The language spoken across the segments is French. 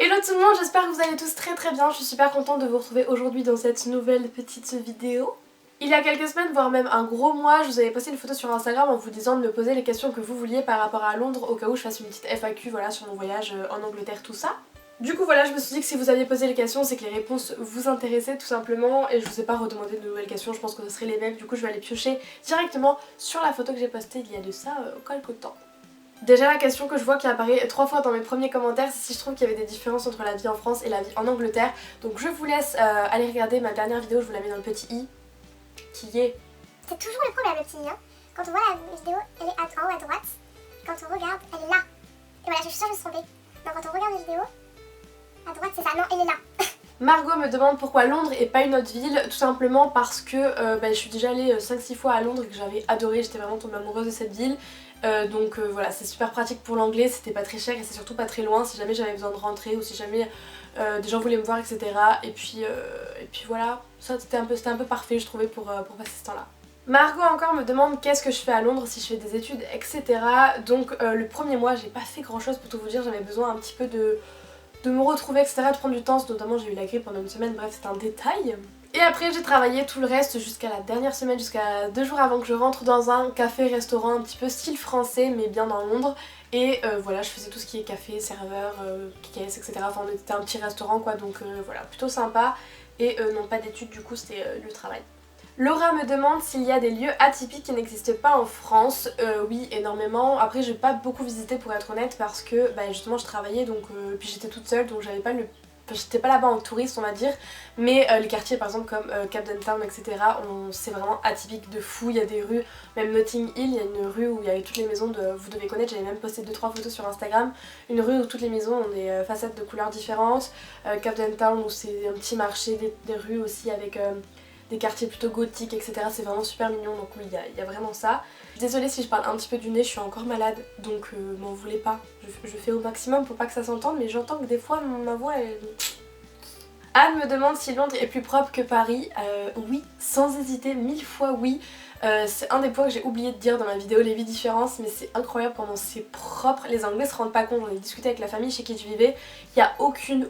Hello tout le monde, j'espère que vous allez tous très bien. Je suis super contente de vous retrouver aujourd'hui dans cette nouvelle petite vidéo. Il y a quelques semaines, voire même un gros mois, je vous avais posté une photo sur Instagram en vous disant de me poser les questions que vous vouliez par rapport à Londres au cas où je fasse une petite FAQ voilà, sur mon voyage en Angleterre, tout ça. Du coup voilà, je me suis dit que si vous aviez posé les questions, c'est que les réponses vous intéressaient tout simplement et je vous ai pas redemandé de nouvelles questions, je pense que ce seraient les mêmes. Du coup je vais aller piocher directement sur la photo que j'ai postée il y a de ça quelques temps. Déjà la question que je vois qui apparaît 3 fois dans mes premiers commentaires, c'est si je trouve qu'il y avait des différences entre la vie en France et la vie en Angleterre. Donc je vous laisse aller regarder ma dernière vidéo, je vous la mets dans le petit i, qui est... C'est toujours le problème le petit i, hein. Quand on voit la vidéo, elle est en haut à droite. Quand on regarde, elle est là. Et voilà, je suis sûre que je me suis trompée. Donc quand on regarde la vidéo, à droite c'est ça, non, elle est là. Margot me demande pourquoi Londres et pas une autre ville, tout simplement parce que je suis déjà allée 5-6 fois à Londres et que j'avais adoré, j'étais vraiment tombée amoureuse de cette ville. Donc voilà, c'est super pratique pour l'anglais, c'était pas très cher et c'est surtout pas très loin si jamais j'avais besoin de rentrer ou si jamais des gens voulaient me voir, etc. Et puis voilà, ça c'était un peu parfait je trouvais pour passer ce temps-là. Margot encore me demande qu'est-ce que je fais à Londres, si je fais des études, etc. Donc le premier mois j'ai pas fait grand chose pour tout vous dire, j'avais besoin un petit peu de me retrouver, etc., de prendre du temps, notamment j'ai eu la grippe pendant une semaine, bref c'est un détail. Et après j'ai travaillé tout le reste jusqu'à la dernière semaine, jusqu'à 2 jours avant que je rentre dans un café-restaurant un petit peu style français mais bien dans Londres. Et voilà, je faisais tout ce qui est café, serveur, caisse, etc. Enfin on était un petit restaurant quoi, donc voilà, plutôt sympa. Et non pas d'études, du coup c'était le travail. Laura me demande s'il y a des lieux atypiques qui n'existent pas en France. Oui, énormément. Après, j'ai pas beaucoup visité pour être honnête parce que justement je travaillais donc puis j'étais toute seule donc j'avais pas le... Enfin, j'étais pas là-bas en touriste on va dire, mais les quartiers par exemple comme Camden Town etc. C'est vraiment atypique de fou, il y a des rues, même Notting Hill, il y a une rue où il y avait toutes les maisons vous devez connaître, j'avais même posté 2-3 photos sur Instagram, une rue où toutes les maisons ont des façades de couleurs différentes, Camden Town où c'est un petit marché, des rues aussi avec... des quartiers plutôt gothiques etc, c'est vraiment super mignon donc oui il y a vraiment ça. Désolée si je parle un petit peu du nez, je suis encore malade donc m'en voulez pas, je fais au maximum pour pas que ça s'entende mais j'entends que des fois ma voix elle... Anne me demande si Londres est plus propre que Paris. Oui, sans hésiter, 1000 fois oui. C'est un des points que j'ai oublié de dire dans ma vidéo les 8 différences, mais c'est incroyable comment c'est propre. Les Anglais se rendent pas compte, j'en ai discuté avec la famille chez qui je vivais. Il n'y a aucune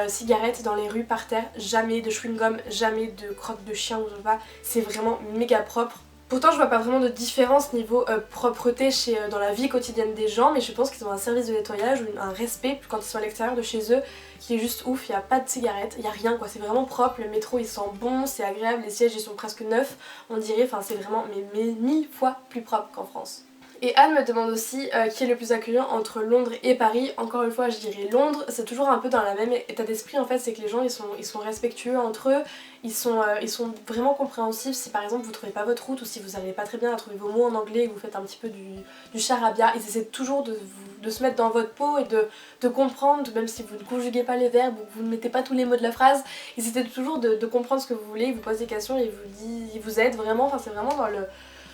cigarette dans les rues par terre, jamais de chewing-gum, jamais de crotte de chien ou je sais pas. C'est vraiment méga propre. Pourtant je vois pas vraiment de différence niveau propreté dans la vie quotidienne des gens, mais je pense qu'ils ont un service de nettoyage ou un respect quand ils sont à l'extérieur de chez eux qui est juste ouf, il n'y a pas de cigarettes, il n'y a rien quoi, c'est vraiment propre, le métro il sent bon, c'est agréable, les sièges ils sont presque neufs, on dirait, enfin c'est vraiment mais 1000 fois plus propre qu'en France. Et Anne me demande aussi qui est le plus accueillant entre Londres et Paris. Encore une fois je dirais Londres, c'est toujours un peu dans le même état d'esprit en fait, c'est que les gens ils sont respectueux entre eux, ils sont vraiment compréhensifs si par exemple vous trouvez pas votre route ou si vous n'arrivez pas très bien à trouver vos mots en anglais et que vous faites un petit peu du charabia, ils essaient toujours de se mettre dans votre peau et de comprendre, même si vous ne conjuguez pas les verbes ou que vous ne mettez pas tous les mots de la phrase, ils essaient toujours de comprendre ce que vous voulez, ils vous posent des questions et ils vous aident vraiment, enfin c'est vraiment dans le...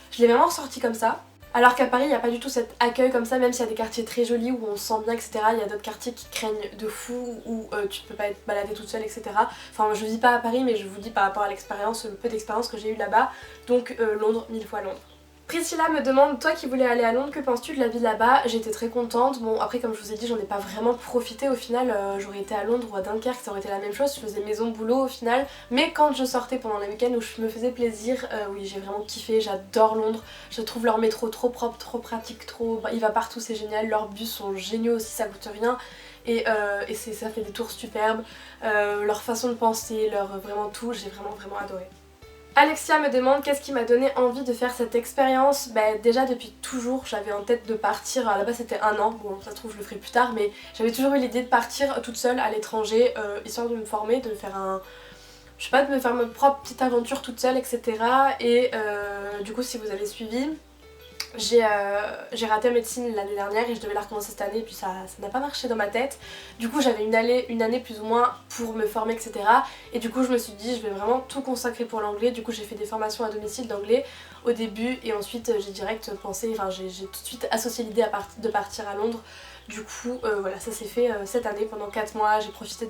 Je l'ai vraiment ressorti comme ça. Alors qu'à Paris il n'y a pas du tout cet accueil comme ça, même s'il y a des quartiers très jolis où on se sent bien etc, il y a d'autres quartiers qui craignent de fou où tu ne peux pas être baladée toute seule etc. Enfin je vis pas à Paris mais je vous dis par rapport à l'expérience, le peu d'expérience que j'ai eu là-bas, donc Londres, 1000 fois Londres. Priscilla me demande, toi qui voulais aller à Londres, que penses-tu de la vie là-bas? J'étais très contente, bon après comme je vous ai dit j'en ai pas vraiment profité au final, j'aurais été à Londres ou à Dunkerque, ça aurait été la même chose, je faisais maison boulot au final, mais quand je sortais pendant les week-ends où je me faisais plaisir, oui j'ai vraiment kiffé, j'adore Londres, je trouve leur métro trop propre, trop pratique, il va partout, c'est génial, leurs bus sont géniaux aussi, ça coûte rien. Et ça fait des tours superbes, leur façon de penser, vraiment tout, j'ai vraiment adoré. Alexia me demande qu'est-ce qui m'a donné envie de faire cette expérience. Déjà depuis toujours j'avais en tête de partir, à la base c'était 1 an, bon ça se trouve je le ferai plus tard mais j'avais toujours eu l'idée de partir toute seule à l'étranger histoire de me former, de me faire je sais pas, de me faire ma propre petite aventure toute seule etc. Et du coup si vous avez suivi, j'ai raté médecine l'année dernière et je devais la recommencer cette année et puis ça n'a pas marché dans ma tête. Du coup j'avais une année plus ou moins pour me former etc. Et du coup je me suis dit je vais vraiment tout consacrer pour l'anglais. Du coup j'ai fait des formations à domicile d'anglais au début et ensuite j'ai direct pensé, enfin j'ai tout de suite associé l'idée de partir à Londres. Du coup voilà, ça s'est fait cette année pendant 4 mois, j'ai profité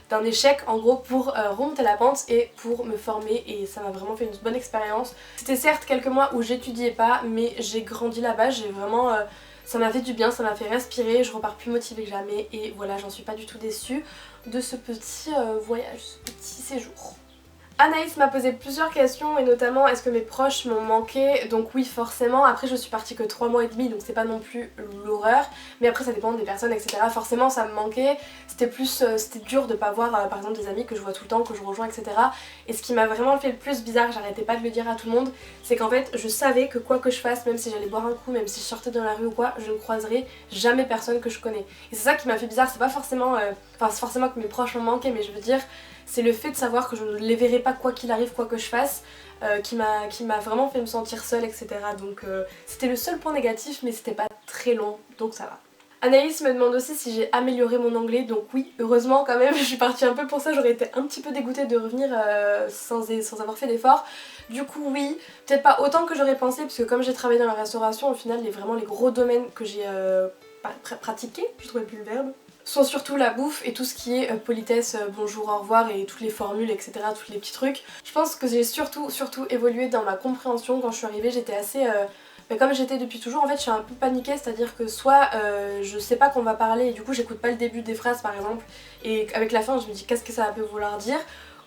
d'un échec en gros pour remonter la pente et pour me former et ça m'a vraiment fait une bonne expérience. C'était certes quelques mois où j'étudiais pas mais j'ai grandi là-bas, j'ai vraiment... Ça m'a fait du bien, ça m'a fait respirer, je repars plus motivée que jamais et voilà, j'en suis pas du tout déçue de ce petit voyage, ce petit séjour. Anaïs m'a posé plusieurs questions et notamment est-ce que mes proches m'ont manqué, donc oui forcément, après je suis partie que 3 mois et demi donc c'est pas non plus l'horreur, mais après ça dépend des personnes etc. Forcément ça me manquait, c'était dur de pas voir par exemple des amis que je vois tout le temps, que je rejoins etc. Et ce qui m'a vraiment fait le plus bizarre, j'arrêtais pas de le dire à tout le monde, c'est qu'en fait je savais que quoi que je fasse, même si j'allais boire un coup, même si je sortais dans la rue ou quoi, je ne croiserais jamais personne que je connais. Et c'est ça qui m'a fait bizarre, c'est pas forcément, c'est forcément que mes proches m'ont manqué, mais je veux dire c'est le fait de savoir que je ne les verrai pas quoi qu'il arrive, quoi que je fasse, qui m'a vraiment fait me sentir seule, etc. Donc c'était le seul point négatif, mais c'était pas très long, donc ça va. Anaïs me demande aussi si j'ai amélioré mon anglais, donc oui, heureusement quand même, je suis partie un peu pour ça, j'aurais été un petit peu dégoûtée de revenir sans avoir fait d'efforts. Du coup oui, peut-être pas autant que j'aurais pensé, parce que comme j'ai travaillé dans la restauration, au final vraiment les gros domaines que j'ai pratiqués, je trouvais plus le verbe, sont surtout la bouffe et tout ce qui est politesse, bonjour, au revoir et toutes les formules etc, tous les petits trucs. Je pense que j'ai surtout évolué dans ma compréhension. Quand je suis arrivée j'étais assez... comme j'étais depuis toujours en fait je suis un peu paniquée, c'est-à-dire que soit je sais pas qu'on va parler et du coup j'écoute pas le début des phrases par exemple et avec la fin je me dis qu'est-ce que ça peut vouloir dire,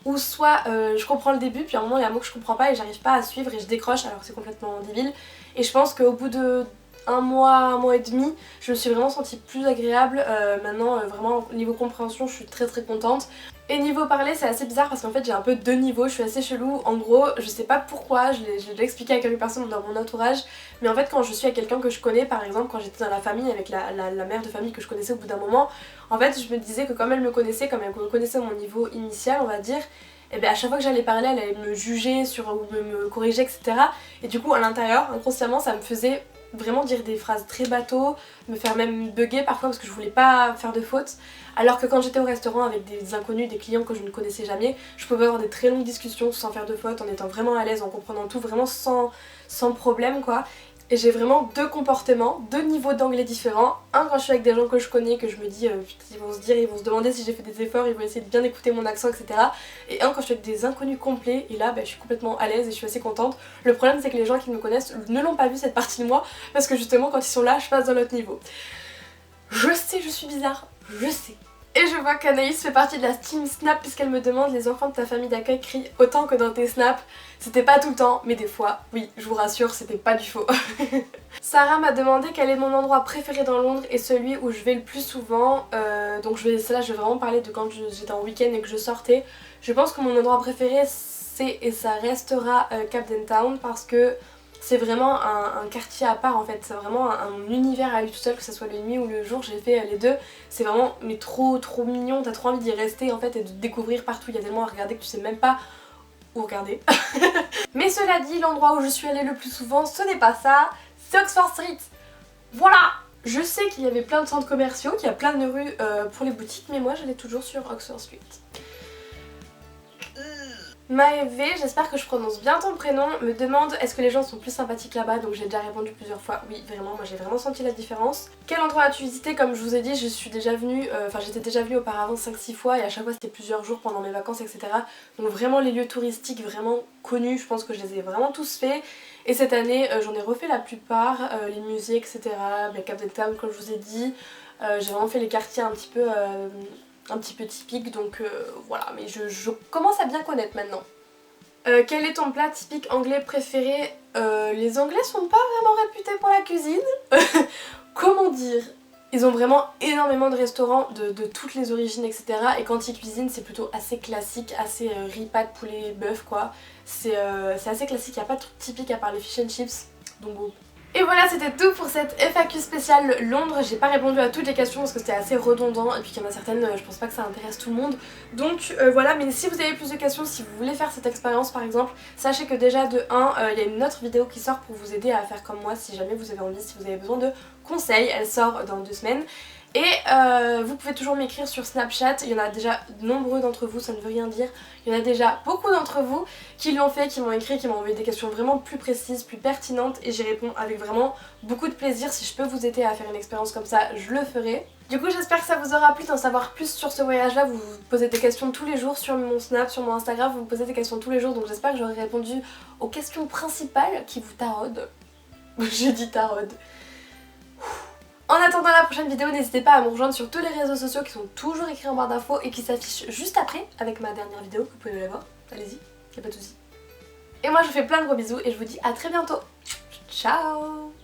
ou soit je comprends le début puis à un moment il y a un mot que je comprends pas et j'arrive pas à suivre et je décroche alors que c'est complètement débile. Et je pense qu'au bout de un mois et demi, je me suis vraiment sentie plus agréable. Maintenant vraiment niveau compréhension je suis très contente. Et niveau parler c'est assez bizarre parce qu'en fait j'ai un peu deux niveaux, je suis assez chelou. En gros je sais pas pourquoi, je l'ai déjà expliqué à quelques personnes dans mon entourage, mais en fait quand je suis avec quelqu'un que je connais, par exemple quand j'étais dans la famille avec la mère de famille que je connaissais au bout d'un moment, en fait je me disais que comme elle me connaissait, comme elle connaissait mon niveau initial on va dire, et bien à chaque fois que j'allais parler elle allait me juger ou me corriger etc. Et du coup à l'intérieur inconsciemment ça me faisait vraiment dire des phrases très bateaux, me faire même bugger parfois parce que je voulais pas faire de fautes. Alors que quand j'étais au restaurant avec des inconnus, des clients que je ne connaissais jamais, je pouvais avoir des très longues discussions sans faire de fautes, en étant vraiment à l'aise, en comprenant tout, vraiment sans problème quoi. Et j'ai vraiment deux comportements, deux niveaux d'anglais différents. Un quand je suis avec des gens que je connais, que je me dis ils vont se dire, ils vont se demander si j'ai fait des efforts, ils vont essayer de bien écouter mon accent etc. Et un quand je suis avec des inconnus complets et là je suis complètement à l'aise et je suis assez contente. Le problème c'est que les gens qui me connaissent ne l'ont pas vu cette partie de moi parce que justement quand ils sont là je passe dans l'autre niveau. Je sais je suis bizarre, je sais. Et je vois qu'Anaïs fait partie de la team Snap puisqu'elle me demande les enfants de ta famille d'accueil crient autant que dans tes snaps. C'était pas tout le temps, mais des fois, oui, je vous rassure, c'était pas du faux. Sarah m'a demandé quel est mon endroit préféré dans Londres et celui où je vais le plus souvent. Donc je vais vraiment parler de quand j'étais en week-end et que je sortais. Je pense que mon endroit préféré c'est et ça restera Camden Town parce que c'est vraiment un quartier à part en fait, c'est vraiment un univers à lui tout seul, que ce soit la nuit ou le jour, j'ai fait les deux. C'est vraiment mais trop mignon, t'as trop envie d'y rester en fait et de découvrir partout, il y a tellement à regarder que tu sais même pas où regarder. Mais cela dit, l'endroit où je suis allée le plus souvent, ce n'est pas ça, c'est Oxford Street. Voilà! Je sais qu'il y avait plein de centres commerciaux, qu'il y a plein de rues pour les boutiques, mais moi j'allais toujours sur Oxford Street. Maëvé, j'espère que je prononce bien ton prénom, me demande est-ce que les gens sont plus sympathiques là-bas, donc j'ai déjà répondu plusieurs fois, oui vraiment, moi j'ai vraiment senti la différence. Quel endroit as-tu visité? Comme je vous ai dit, j'étais déjà venue auparavant 5-6 fois et à chaque fois c'était plusieurs jours pendant mes vacances etc. Donc vraiment les lieux touristiques vraiment connus, je pense que je les ai vraiment tous faits. Et cette année j'en ai refait la plupart, les musées etc, Camden Town comme je vous ai dit, j'ai vraiment fait les quartiers un petit peu typique donc voilà, mais je commence à bien connaître maintenant. Quel est ton plat typique anglais préféré? Les Anglais sont pas vraiment réputés pour la cuisine. Comment dire? Ils ont vraiment énormément de restaurants de toutes les origines etc. Et quand ils cuisinent c'est plutôt assez classique, assez riz, pâtes, poulet, bœuf quoi. C'est assez classique, il n'y a pas de truc typique à part les fish and chips. Donc bon. Et voilà, c'était tout pour cette FAQ spéciale Londres. J'ai pas répondu à toutes les questions parce que c'était assez redondant et puis qu'il y en a certaines, je pense pas que ça intéresse tout le monde. Donc voilà, mais si vous avez plus de questions, si vous voulez faire cette expérience par exemple, sachez que déjà de 1, il y a une autre vidéo qui sort pour vous aider à faire comme moi si jamais vous avez envie, si vous avez besoin de conseils. Elle sort dans 2 semaines. Et vous pouvez toujours m'écrire sur Snapchat, il y en a déjà nombreux d'entre vous, ça ne veut rien dire. Il y en a déjà beaucoup d'entre vous qui l'ont fait, qui m'ont écrit, qui m'ont envoyé des questions vraiment plus précises, plus pertinentes et j'y réponds avec vraiment beaucoup de plaisir. Si je peux vous aider à faire une expérience comme ça, je le ferai. Du coup j'espère que ça vous aura plu d'en savoir plus sur ce voyage là, vous vous posez des questions tous les jours sur mon Snap, sur mon Instagram, vous me posez des questions tous les jours donc j'espère que j'aurai répondu aux questions principales qui vous taraudent. J'ai dit taraudent. En attendant la prochaine vidéo, n'hésitez pas à me rejoindre sur tous les réseaux sociaux qui sont toujours écrits en barre d'infos et qui s'affichent juste après avec ma dernière vidéo, vous pouvez la voir, allez-y, y'a pas de soucis. Et moi je vous fais plein de gros bisous et je vous dis à très bientôt. Ciao.